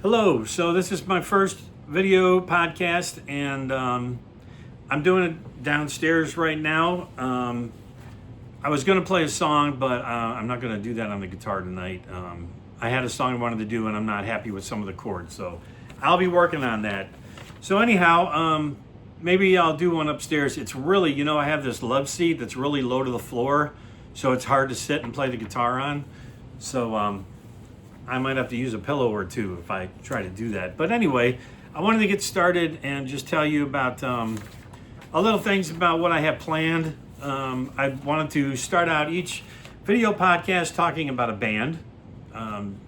Hello, so this is my first video podcast, and I'm doing it downstairs right now. I was going to play a song, but I'm not going to do that on the guitar tonight. I had a song I wanted to do, and I'm not happy with some of the chords, so I'll be working on that. So anyhow, maybe I'll do one upstairs. It's really, I have this love seat that's really low to the floor, so it's hard to sit and play the guitar on. So I might have to use a pillow or two if I try to do that. But anyway, I wanted to get started and just tell you about a little things about what I have planned. I wanted to start out each video podcast talking about a band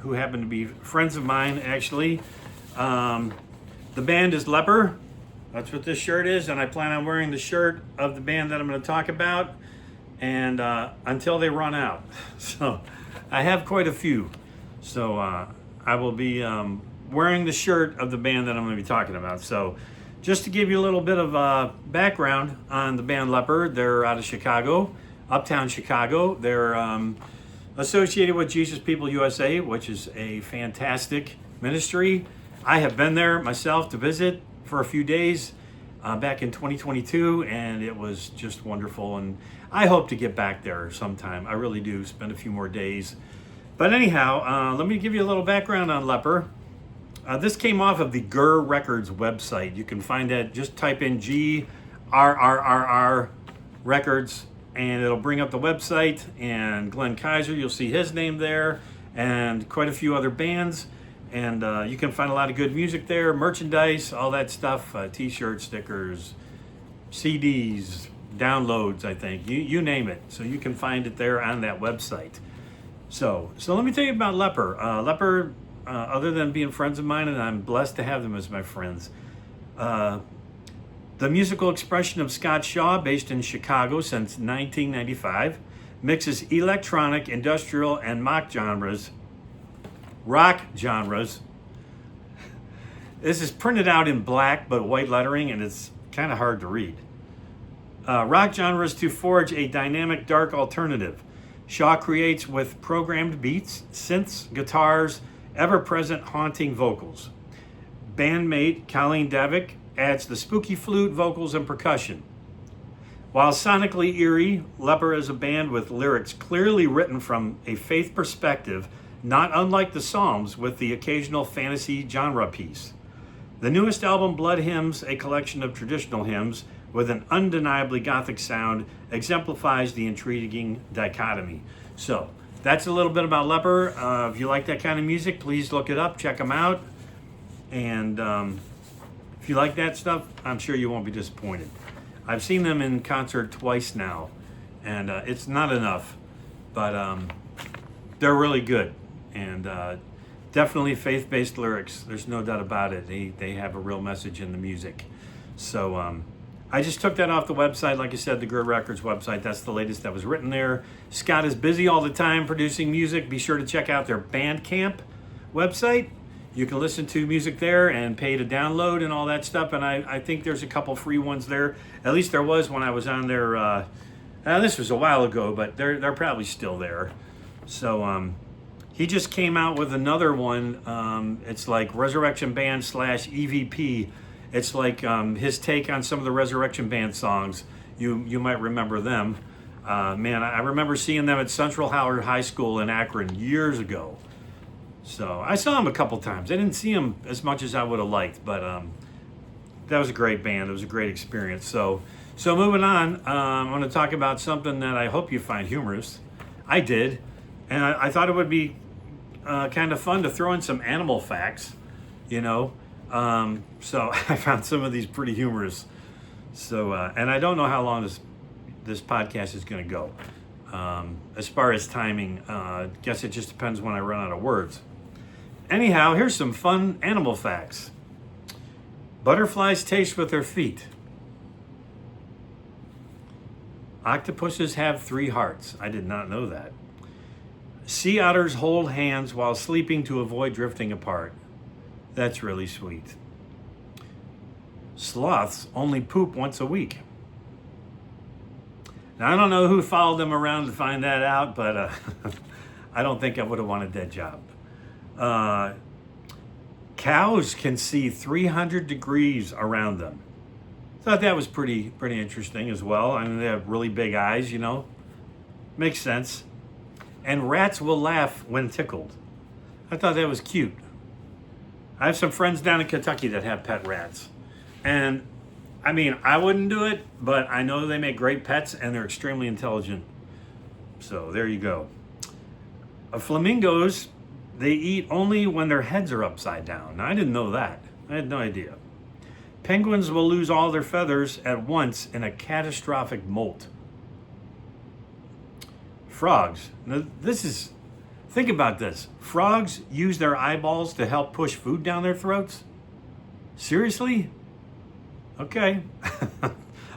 who happen to be friends of mine, actually. The band is Leper. That's what this shirt is, and I plan on wearing the shirt of the band that I'm going to talk about and until they run out. So I have quite a few. So I will be wearing the shirt of the band that I'm going to be talking about. So just to give you a little bit of background on the band Leper, they're out of Chicago, uptown Chicago. They're associated with Jesus People USA, which is a fantastic ministry. I have been there myself to visit for a few days back in 2022, and it was just wonderful. And I hope to get back there sometime. I really do, spend a few more days. But anyhow, let me give you a little background on Leper. This came off of the Gur Records website. You can find that, just type in GRRRR Records, and it'll bring up the website, and Glenn Kaiser, you'll see his name there, and quite a few other bands. And you can find a lot of good music there, merchandise, all that stuff, t-shirts, stickers, CDs, downloads, I think, you name it. So you can find it there on that website. So let me tell you about Leper. Leper, other than being friends of mine, and I'm blessed to have them as my friends, the musical expression of Scott Shaw, based in Chicago since 1995, mixes electronic, industrial, and rock genres. This is printed out in black but white lettering, and it's kind of hard to read. Rock genres to forge a dynamic, dark alternative. Shaw creates with programmed beats, synths, guitars, ever-present haunting vocals. Bandmate Colleen Davik adds the spooky flute, vocals, and percussion. While sonically eerie, Leper is a band with lyrics clearly written from a faith perspective, not unlike the Psalms, with the occasional fantasy genre piece. The newest album, Blood Hymns, a collection of traditional hymns with an undeniably gothic sound, exemplifies the intriguing dichotomy. So that's a little bit about Leper. If you like that kind of music, please look it up, check them out. And if you like that stuff, I'm sure you won't be disappointed. I've seen them in concert twice now, and it's not enough, but they're really good. And definitely faith-based lyrics. There's no doubt about it. They have a real message in the music. So I just took that off the website. Like I said, the Gur Records website. That's the latest that was written there. Scott is busy all the time producing music. Be sure to check out their Bandcamp website. You can listen to music there and pay to download and all that stuff. And I think there's a couple free ones there. At least there was when I was on there. This was a while ago, but they're probably still there. So he just came out with another one. It's like Resurrection Band / EVP. It's like his take on some of the Resurrection Band songs. You might remember them. Man, I remember seeing them at Central Howard High School in Akron years ago. So I saw them a couple times. I didn't see them as much as I would have liked, but that was a great band. It was a great experience. So moving on, I'm going to talk about something that I hope you find humorous. I did, and I thought it would be kind of fun to throw in some animal facts, So I found some of these pretty humorous. So, and I don't know how long this podcast is going to go. As far as timing, guess it just depends when I run out of words. Anyhow, here's some fun animal facts. Butterflies taste with their feet. Octopuses have 3 hearts. I did not know that. Sea otters hold hands while sleeping to avoid drifting apart. That's really sweet. Sloths only poop once a week. Now, I don't know who followed them around to find that out, but I don't think I would have wanted that job. Cows can see 300 degrees around them. Thought that was pretty interesting as well. I mean, they have really big eyes, you know. Makes sense. And rats will laugh when tickled. I thought that was cute. I have some friends down in Kentucky that have pet rats. And I mean, I wouldn't do it, but I know they make great pets and they're extremely intelligent. So there you go. Flamingos, they eat only when their heads are upside down. Now, I didn't know that. I had no idea. Penguins will lose all their feathers at once in a catastrophic molt. Frogs. Now, think about this. Frogs use their eyeballs to help push food down their throats? Seriously? Okay.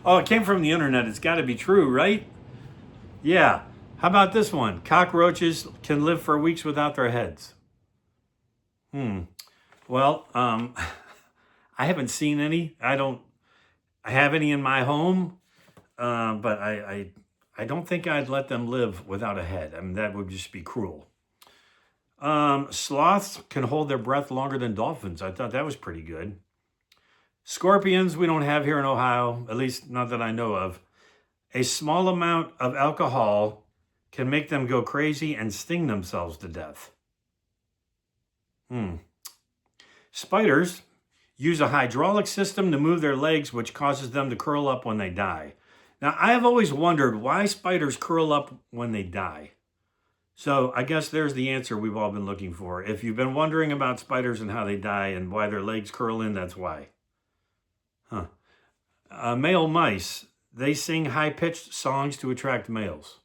Oh, it came from the internet. It's got to be true, right? Yeah. How about this one? Cockroaches can live for weeks without their heads. Well, I haven't seen any. I have any in my home, but I don't think I'd let them live without a head. I mean, that would just be cruel. Sloths can hold their breath longer than dolphins. I thought that was pretty good. Scorpions we don't have here in Ohio, at least not that I know of. A small amount of alcohol can make them go crazy and sting themselves to death. Spiders use a hydraulic system to move their legs, which causes them to curl up when they die. Now, I have always wondered why spiders curl up when they die. So I guess there's the answer we've all been looking for. If you've been wondering about spiders and how they die and why their legs curl in, that's why. Male mice, they sing high-pitched songs to attract males.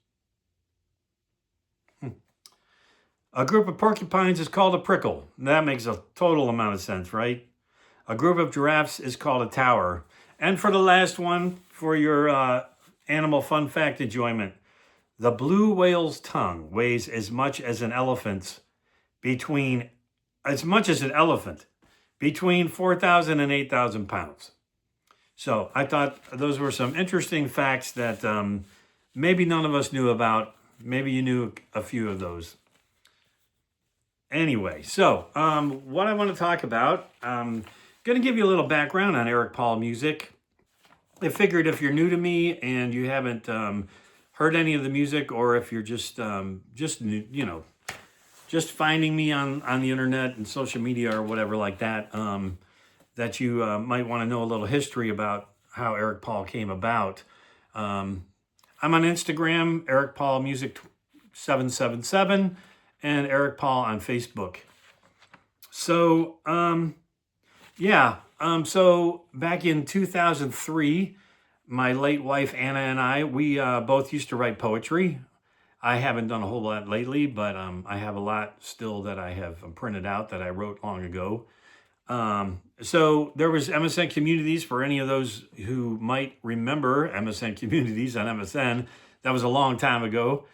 A group of porcupines is called a prickle. That makes a total amount of sense, right? A group of giraffes is called a tower. And for the last one, for your animal fun fact enjoyment, the blue whale's tongue weighs as much as an elephant, between 4,000 and 8,000 pounds. So I thought those were some interesting facts that maybe none of us knew about. Maybe you knew a few of those. Anyway, so what I want to talk about, I'm going to give you a little background on Eric Paul music. I figured if you're new to me and you haven't heard any of the music, or if you're just finding me on the internet and social media or whatever like that, that you might want to know a little history about how Eric Paul came about. I'm on Instagram, Eric Paul Music 777, and Eric Paul on Facebook. So, so back in 2003, my late wife Anna and I, we both used to write poetry. I haven't done a whole lot lately, but I have a lot still that I have printed out that I wrote long ago. So there was MSN Communities, for any of those who might remember MSN Communities on MSN. That was a long time ago.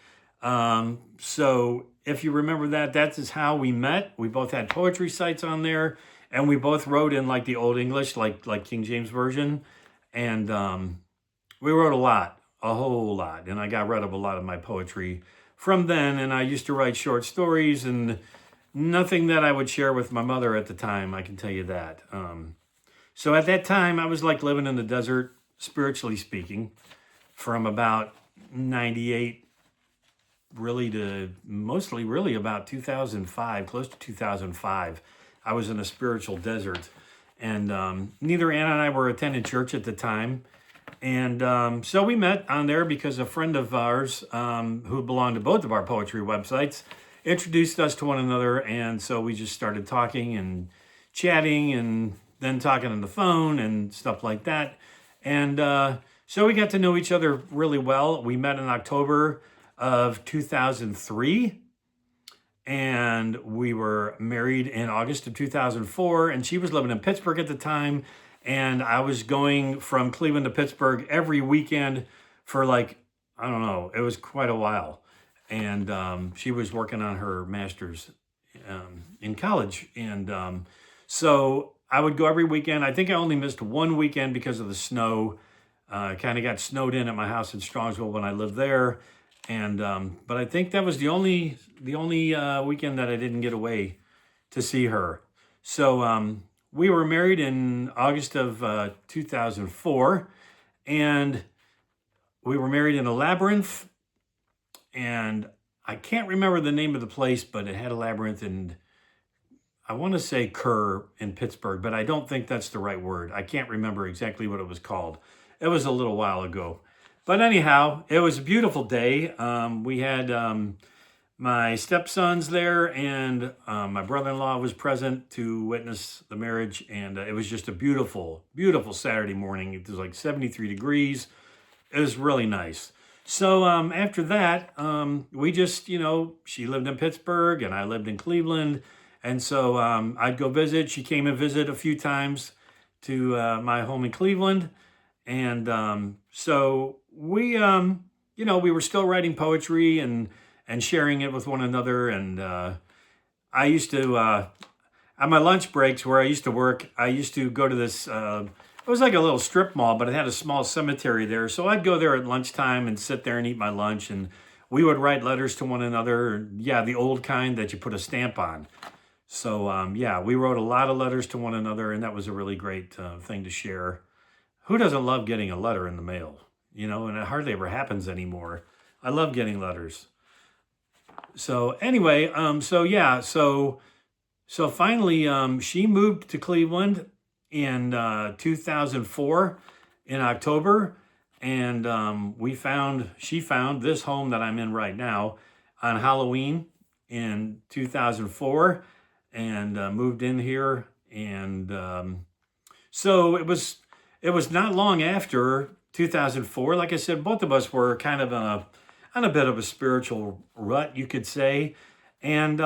So if you remember that, that's how we met. We both had poetry sites on there, and we both wrote in like the Old English, like King James Version. And we wrote a whole lot. And I got rid of a lot of my poetry from then. And I used to write short stories, and nothing that I would share with my mother at the time, I can tell you that. So at that time, I was like living in the desert, spiritually speaking, from about 98 really to mostly really about 2005, close to 2005. I was in a spiritual desert. And neither Anna and I were attending church at the time. And so we met on there because a friend of ours who belonged to both of our poetry websites introduced us to one another. And so we just started talking and chatting, and then talking on the phone and stuff like that. And so we got to know each other really well. We met in October of 2003. And we were married in August of 2004, and she was living in Pittsburgh at the time. And I was going from Cleveland to Pittsburgh every weekend for it was quite a while. And she was working on her master's in college. And so I would go every weekend. I think I only missed one weekend because of the snow. Kind of got snowed in at my house in Strongsville when I lived there. And but I think that was the only weekend that I didn't get away to see her. So we were married in August of 2004, and we were married in a labyrinth, and I can't remember the name of the place, but it had a labyrinth, and I want to say Kerr in Pittsburgh, but I don't think that's the right word. I can't remember exactly what it was called. It was a little while ago. But anyhow, it was a beautiful day. We had my stepsons there, and my brother-in-law was present to witness the marriage, and it was just a beautiful, beautiful Saturday morning. It was like 73 degrees. It was really nice. So after that, we just, she lived in Pittsburgh and I lived in Cleveland. And so I'd go visit. She came and visit a few times to my home in Cleveland. And so we were still writing poetry and sharing it with one another. And I used to, on my lunch breaks where I used to work, I used to go to this, it was like a little strip mall, but it had a small cemetery there. So I'd go there at lunchtime and sit there and eat my lunch. And we would write letters to one another. Yeah, the old kind that you put a stamp on. So we wrote a lot of letters to one another, and that was a really great thing to share. Who doesn't love getting a letter in the mail? And it hardly ever happens anymore. I love getting letters. So anyway, so finally, she moved to Cleveland in 2004 in October, and she found this home that I'm in right now on Halloween in 2004, and moved in here. And so it was not long after 2004. Like I said, both of us were kind of on a bit of a spiritual rut, you could say. And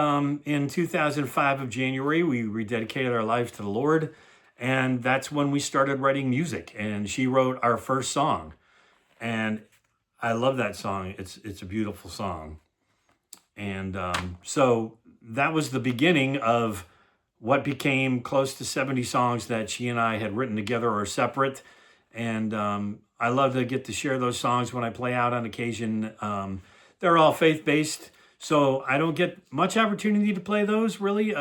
in 2005 of January, we rededicated our lives to the Lord. And that's when we started writing music. And she wrote our first song. And I love that song. It's a beautiful song. And so that was the beginning of what became close to 70 songs that she and I had written together or separate. And I love to get to share those songs when I play out on occasion. They're all faith-based, so I don't get much opportunity to play those, really.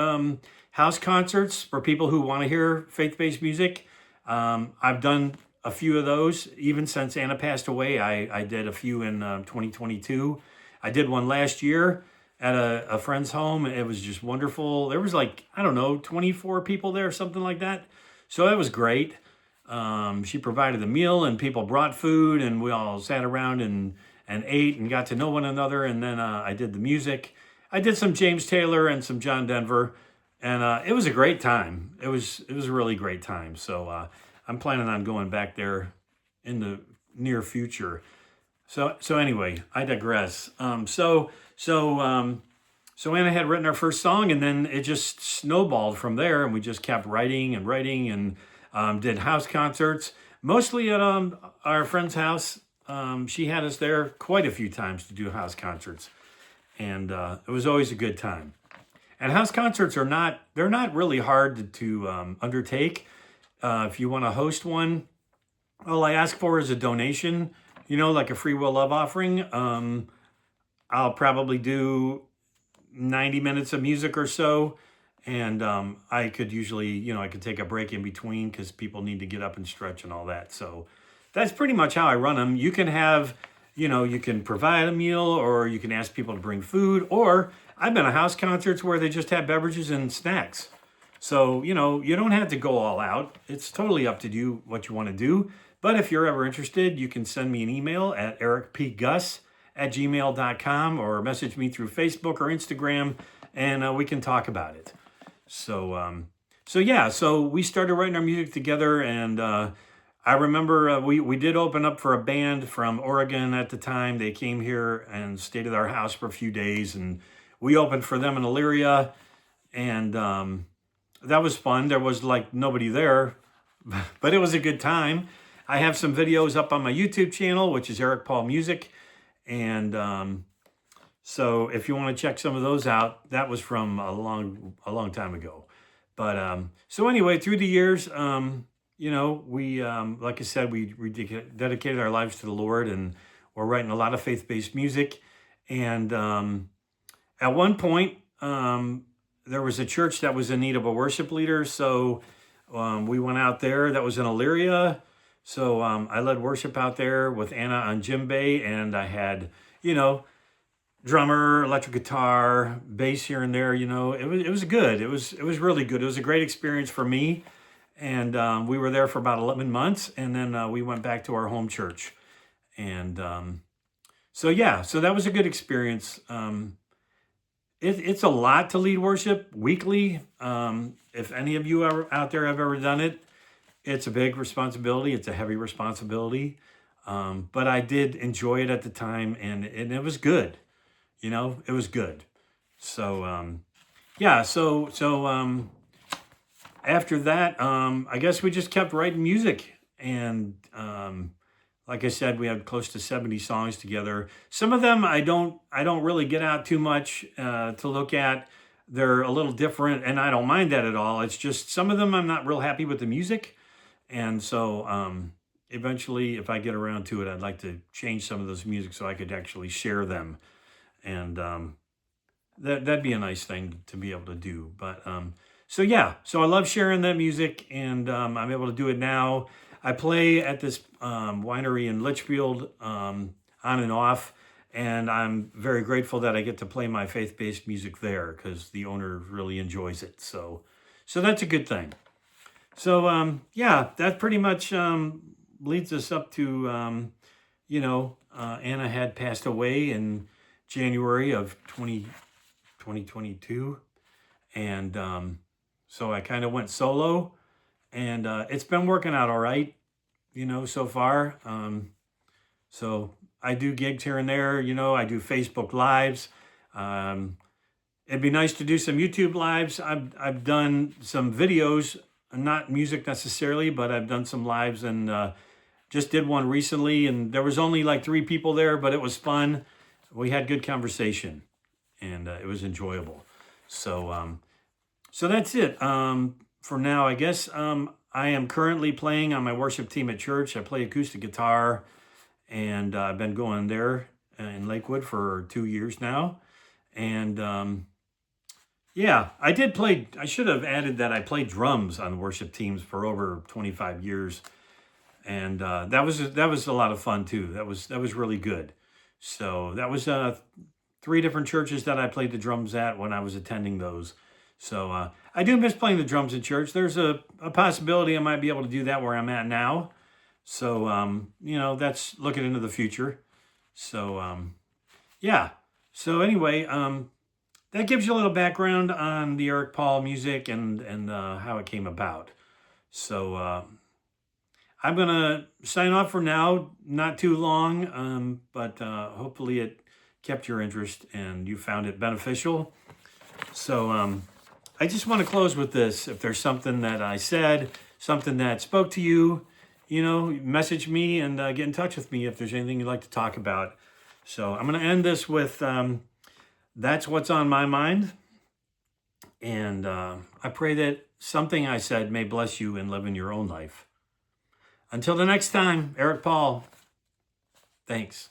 House concerts for people who want to hear faith-based music. I've done a few of those. Even since Anna passed away, I did a few in 2022. I did one last year at a friend's home. It was just wonderful. There was 24 people there, something like that. So that was great. She provided the meal, and people brought food, and we all sat around and ate and got to know one another. And then I did the music. I did some James Taylor and some John Denver, and it was a great time. It was a really great time. So I'm planning on going back there in the near future. So anyway, I digress. So Anna had written our first song, and then it just snowballed from there, and we just kept writing and did house concerts, mostly at our friend's house. She had us there quite a few times to do house concerts, and it was always a good time. And house concerts they're not really hard to undertake. If you want to host one, all I ask for is a donation, like a free will love offering. I'll probably do 90 minutes of music or so. And I could usually, I could take a break in between because people need to get up and stretch and all that. So that's pretty much how I run them. You can have, you can provide a meal, or you can ask people to bring food, or I've been to house concerts where they just have beverages and snacks. So, you don't have to go all out. It's totally up to you what you want to do. But if you're ever interested, you can send me an email at ericpgus@gmail.com, or message me through Facebook or Instagram, and we can talk about it. So we started writing our music together, and I remember we did open up for a band from Oregon at the time. They came here and stayed at our house for a few days, and we opened for them in Elyria, and that was fun. There was nobody there, but it was a good time. I have some videos up on my YouTube channel, which is Eric Paul Music, and so if you want to check some of those out, that was from a long time ago. But so anyway, through the years, we like I said, we dedicated our lives to the Lord, and we're writing a lot of faith-based music. And at one point, there was a church that was in need of a worship leader, so we went out there. That was in Elyria. So I led worship out there with Anna on djembe, and I had, you know, drummer, electric guitar, bass here and there. You know, it was good. It was really good. It was a great experience for me, and we were there for about 11 months, and then we went back to our home church, and so yeah, so that was a good experience. It's a lot to lead worship weekly. If any of you are out there have ever done it, it's a big responsibility. It's a heavy responsibility. But I did enjoy it at the time, and it was good. You know, it was good. So yeah, so after that, I guess we just kept writing music, and like I said, we had close to 70 songs together. Some of them I don't really get out too much to look at. They're a little different, and I don't mind that at all. It's just some of them I'm not real happy with the music, and so eventually, if I get around to it, I'd like to change some of those music so I could actually share them, and that'd be a nice thing to be able to do. But so yeah, so I love sharing that music, and I'm able to do it now. I play at this winery in Litchfield on and off, and I'm very grateful that I get to play my faith-based music there because the owner really enjoys it. So that's a good thing. So yeah, that pretty much leads us up to you know, Anna had passed away in January of 2022, and so I kind of went solo. And it's been working out all right, you know, so far. So I do gigs here and there, you know, I do Facebook Lives. It'd be nice to do some YouTube Lives. I've done some videos, not music necessarily, but I've done some lives, and just did one recently, and there was only like 3 people there, but it was fun. We had good conversation, and it was enjoyable. So so that's it. For now, I guess. I am currently playing on my worship team at church. I play acoustic guitar, and I've been going there in Lakewood for 2 years now. And yeah, I should have added that I played drums on worship teams for over 25 years. And that was a lot of fun too. That was really good. So that was 3 different churches that I played the drums at when I was attending those. So I do miss playing the drums in church. There's a possibility I might be able to do that where I'm at now. So, you know, that's looking into the future. So, yeah. So anyway, that gives you a little background on the Eric Paul music and how it came about. So I'm going to sign off for now. Not too long, but hopefully it kept your interest and you found it beneficial. So I just want to close with this. If there's something that I said, something that spoke to you, you know, message me and get in touch with me if there's anything you'd like to talk about. So I'm going to end this with that's what's on my mind. And I pray that something I said may bless you in living your own life. Until the next time, Eric Paul, thanks.